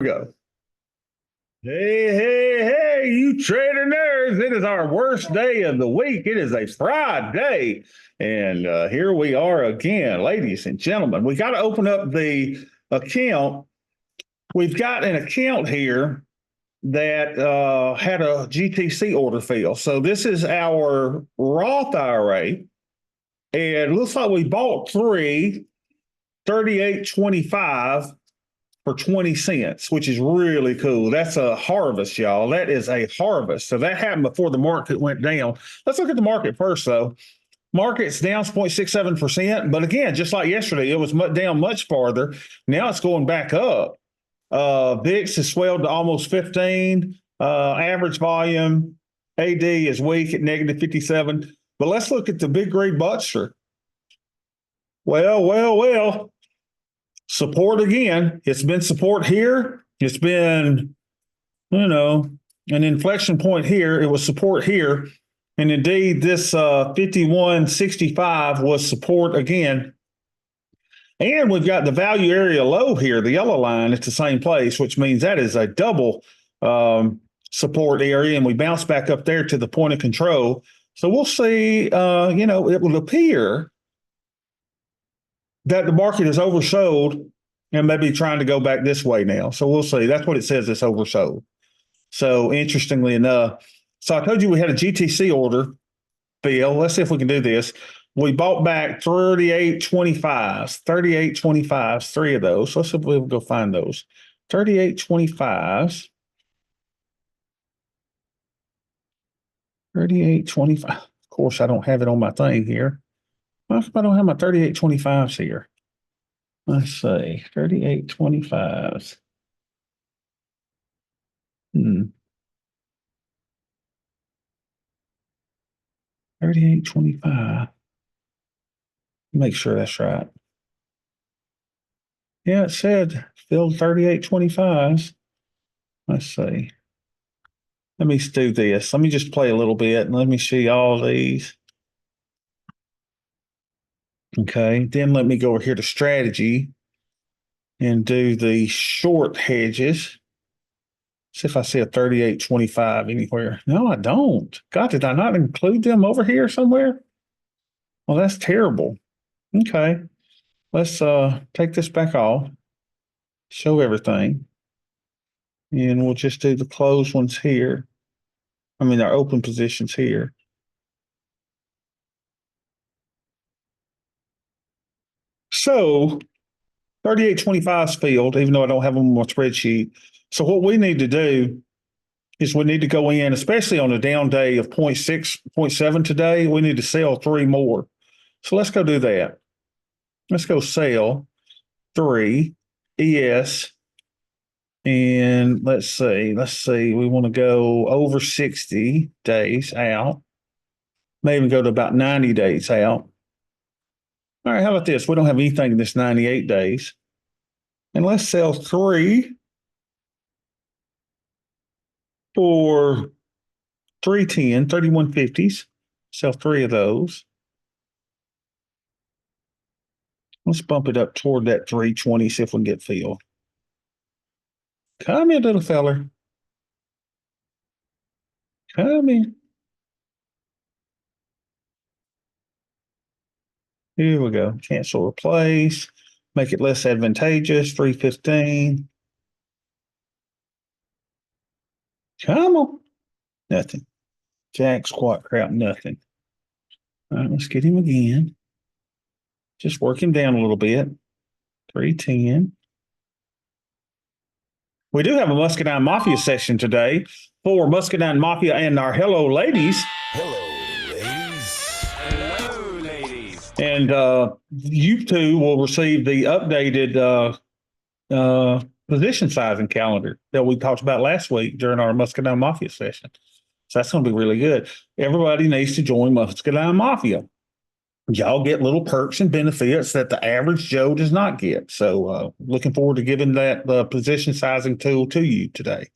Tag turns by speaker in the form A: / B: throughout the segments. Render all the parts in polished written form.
A: Go. Hey, you trader nerds. It is our worst day of the week. It is a Friday. And here we are again, ladies and gentlemen. We got to open up the account. We've got an account here that had a GTC order fill. So this is our Roth IRA. And it looks like we bought three 38.25 for 20 cents, which is really cool. That's a harvest, y'all. That is a harvest. So that happened before the market went down. Let's look at the market first, though. Market's down 0.67%. But again, just like yesterday, it was down much farther. Now it's going back up. VIX has swelled to almost 15. Average volume, AD is weak at negative 57. But let's look at the big green Butster. Well. Support again. It's been support here. It's been, an inflection point here. It was support here. And indeed, this 51.65 was support again. And we've got the value area low here, the yellow line at the same place, which means that is a double support area. And we bounce back up there to the point of control. So we'll see, it will appear that the market is oversold and maybe trying to go back this way now. So we'll see. That's what it says, it's oversold. So interestingly enough, so I told you we had a GTC order fill. Let's see if we can do this. We bought back 38.25s, three of those. So let's see if we'll go find those. 38.25s. 38.25. Of course, I don't have it on my thing here. I don't have my 38.25s here. Let's see, 38.25s. 38.25. Make sure that's right. Yeah, it said filled 38.25s. Let's see. Let me do this. Let me just play a little bit and let me see all these. Okay, then let me go over here to strategy and do the short hedges. See if I see a 38.25 anywhere. No, I don't. God, did I not include them over here somewhere? Well, that's terrible. Okay, let's take this back off, show everything, and we'll just do the closed ones here. I mean, our open positions here. So 38.25's filled, even though I don't have them on my spreadsheet. So what we need to do is we need to go in, especially on a down day of 0.6, 0.7 today, we need to sell three more. So let's go do that. Let's go sell three ES. And let's see, we want to go over 60 days out. May even go to about 90 days out. All right, how about this? We don't have anything in this 98 days. And let's sell three for 310, 31.50s. Sell three of those. Let's bump it up toward that 320, see if we can get filled. Come in, little feller. Come in. Here we go. Cancel, replace. Make it less advantageous. 315. Come on. Nothing. Jack, squat, crap, nothing. All right, let's get him again. Just work him down a little bit. 310. We do have a Muscadine Mafia session today for Muscadine Mafia and our Hello Ladies.
B: Hello, ladies.
A: And you two will receive the updated position sizing calendar that we talked about last week during our Muscadine Mafia session. So that's going to be really good. Everybody needs to join Muscadine Mafia. Y'all get little perks and benefits that the average Joe does not get. So looking forward to giving that position sizing tool to you today.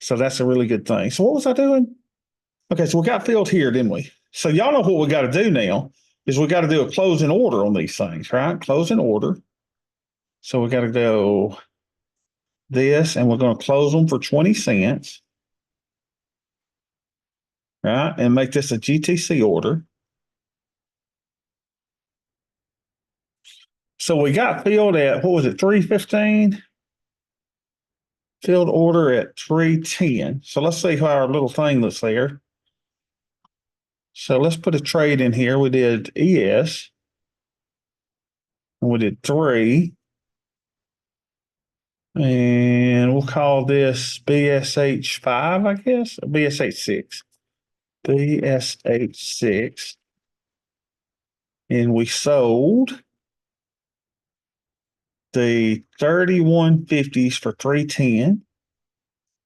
A: So that's a really good thing. So what was I doing? Okay, so we got filled here, didn't we? So y'all know what we got to do now is we got to do a closing order on these things, right? Closing order. So we got to go this, and we're going to close them for 20 cents. Right, and make this a GTC order. So we got filled at, what was it, 315? Filled order at 310. So let's see how our little thing looks there. So let's put a trade in here. We did ES. And we did 3. And we'll call this BSH5, I guess, or BSH6. BSH6. And we sold the 3150s for 310.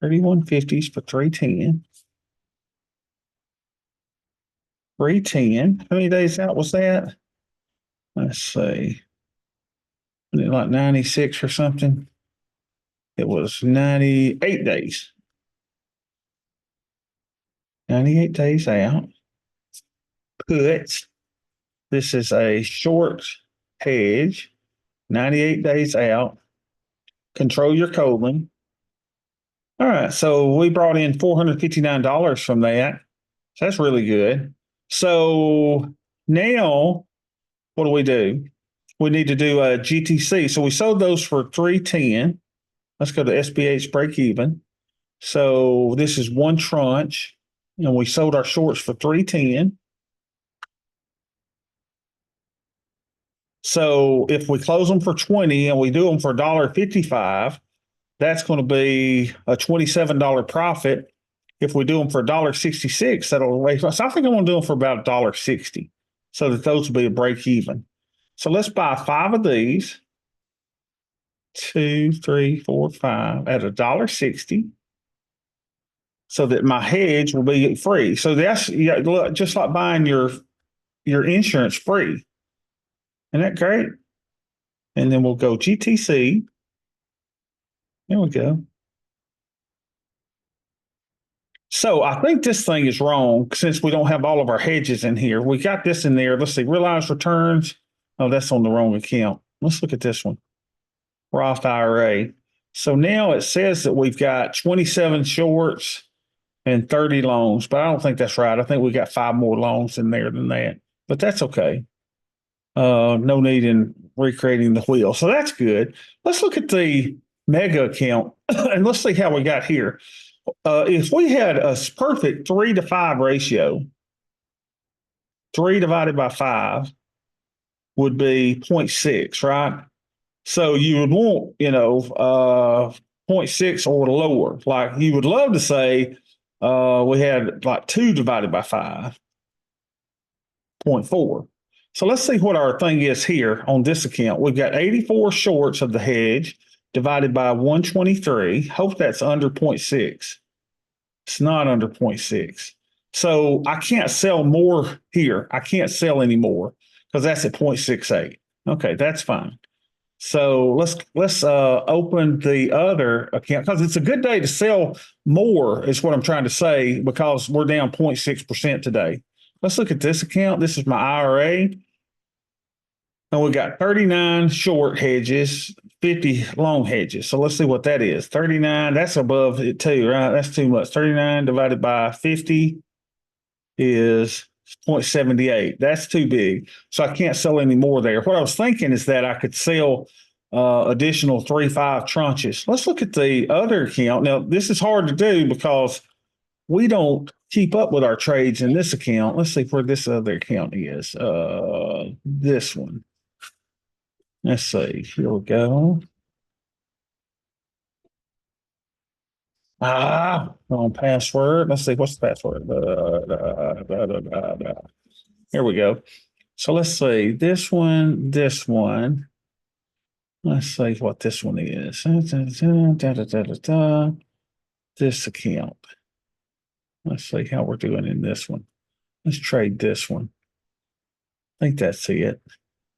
A: 3150s for 310. 310. How many days out was that? Let's see. Was it like 96 or something? It was 98 days. 98 days out. Puts. This is a short hedge. 98 days out. Control your colon. All right. So we brought in $459 from that. So that's really good. So now what do? We need to do a GTC. So we sold those for 310. Let's go to SBH break even. So this is one tranche, and we sold our shorts for 310. So if we close them for 20 and we do them for $1.55, that's going to be a $27 profit. If we do them for $1.66, that'll raise. So I think I'm going to do them for about $1.60 so that those will be a break even. So let's buy 5 of these. 2, 3, 4, 5 at $1.60. So that my hedge will be free. So that's just like buying your insurance free. Isn't that great? And then we'll go GTC. There we go. So I think this thing is wrong since we don't have all of our hedges in here. We got this in there. Let's see, realized returns. Oh, that's on the wrong account. Let's look at this one. Roth IRA. So now it says that we've got 27 shorts and 30 loans, but I don't think that's right. I think we got 5 more loans in there than that, but that's okay. No need in recreating the wheel. So that's good. Let's look at the mega account and let's see how we got here. If we had a perfect 3-to-5 ratio, 3 divided by 5 would be 0.6, right? So you would want, 0.6 or lower. Like you would love to say we had like 2 divided by 5, 0.4. So let's see what our thing is here on this account. We've got 84 shorts of the hedge divided by 123. Hope that's under 0.6. It's not under 0.6. So I can't sell more here. I can't sell anymore because that's at 0.68. Okay, that's fine. So let's open the other account because it's a good day to sell more is what I'm trying to say because we're down 0.6% today. Let's look at this account. This is my IRA. And we got 39 short hedges, 50 long hedges. So let's see what that is. 39, that's above it too, right? That's too much. 39 divided by 50 is 0.78. That's too big. So I can't sell any more there. What I was thinking is that I could sell additional 3-5 tranches. Let's look at the other account. Now, this is hard to do because we don't keep up with our trades in this account. Let's see where this other account is. This one. Let's see. Here we go. Wrong password. Let's see. What's the password? Here we go. So let's see. This one. Let's see what this one is. This account. Let's see how we're doing in this one. Let's trade this one. I think that's it.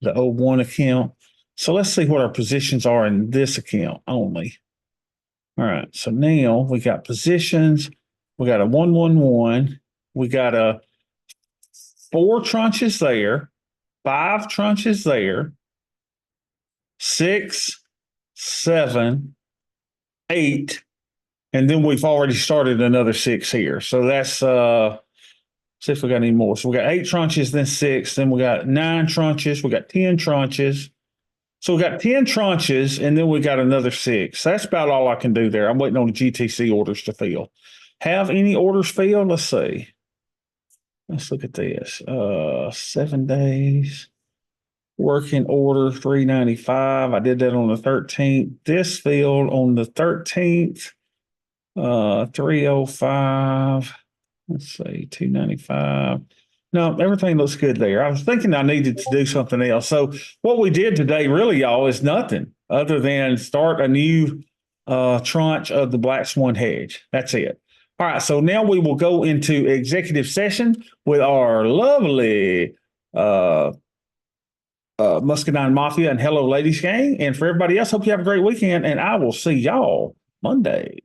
A: The 01 account. So let's see what our positions are in this account only. All right. So now we got positions. We got a 111. We got a 4 tranches there, 5 tranches there, 6, 7, 8, and then we've already started another 6 here. So that's see if we got any more. So we got 8 tranches, then 6, then we got 9 tranches, we got 10 tranches. So we got 10 tranches, and then we got another 6. That's about all I can do there. I'm waiting on the GTC orders to fill. Have any orders filled? Let's see. Let's look at this. 7 days. Working order 395. I did that on the 13th. This filled on the 13th. 305. Let's see, 295. No, everything looks good there. I was thinking I needed to do something else. So what we did today, really, y'all, is nothing other than start a new tranche of the Black Swan hedge. That's it. All right. So now we will go into executive session with our lovely Muscadine Mafia and Hello Ladies gang. And for everybody else, hope you have a great weekend. And I will see y'all Monday.